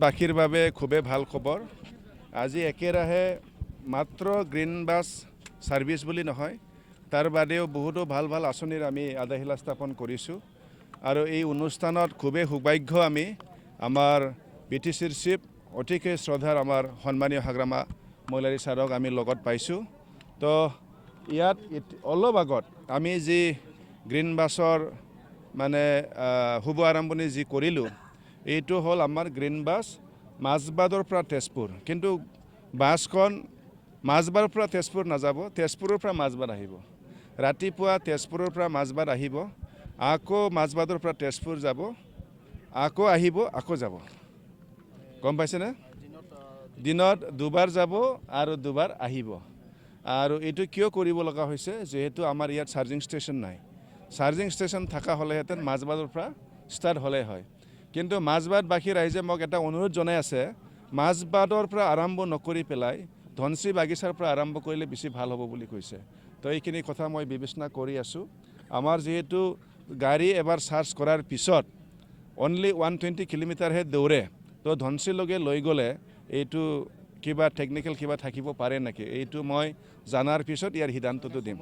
বাসীৰ বাবে খুবেই ভাল খবৰ। আজি একেৰাহে মাত্ৰ গ্ৰীণ বাছ ছাৰ্ভিচ বুলি নহয়, তাৰ বাদেও বহুতো ভাল ভাল আঁচনিৰ আমি আধাৰশিলা স্থাপন কৰিছোঁ। আৰু এই অনুষ্ঠানত খুবেই সৌভাগ্য আমি আমাৰ BTCৰ চিফ অতিকে শ্ৰদ্ধাৰ আমাৰ সন্মানীয় হাগ্ৰামা মৌলাৰী ছাৰক আমি লগত পাইছোঁ। তো ইয়াত অলপ আগত আমি যি গ্ৰীণ বাছৰ মানে শুভ আৰম্ভণি যি কৰিলোঁ, এইটো হ'ল আমাৰ গ্ৰীণ বাছ মাজবাটৰ পৰা তেজপুৰ। কিন্তু বাছখন মাজবাটৰ পৰা তেজপুৰ নাযাব, তেজপুৰৰ পৰা মাজবাট আহিব। ৰাতিপুৱা তেজপুৰৰ পৰা মাজবাট আহিব, আকৌ মাজবাটৰ পৰা তেজপুৰ যাব, আকৌ আহিব, আকৌ যাব। গম পাইছেনে? দিনত দুবাৰ যাব আৰু দুবাৰ আহিব। আৰু এইটো কিয় কৰিব লগা হৈছে, যিহেতু আমাৰ ইয়াত চাৰ্জিং ষ্টেচন নাই। চাৰ্জিং ষ্টেচন থকা হ'লেহেঁতেন মাজবাটৰ পৰা ষ্টাৰ্ট হ'লে হয়। কিন্তু মাজবাটবাসী ৰাইজে মোক এটা অনুৰোধ জনাই আছে, মাজবাটৰ পৰা আৰম্ভ নকৰি পেলাই ধনশ্ৰী বাগিচাৰ পৰা আৰম্ভ কৰিলে বেছি ভাল হ'ব বুলি কৈছে। তো এইখিনি কথা মই বিবেচনা কৰি আছোঁ। আমাৰ যিহেতু গাড়ী এবাৰ চাৰ্জ কৰাৰ পিছত অনলি 120 কিলোমিটাৰহে দৌৰে। তো ধনশ্ৰীলৈকে লৈ গ'লে এইটো কিবা টেকনিকেল কিবা থাকিব পাৰে নেকি, এইটো মই জনাৰ পিছত ইয়াৰ সিদ্ধান্তটো দিম।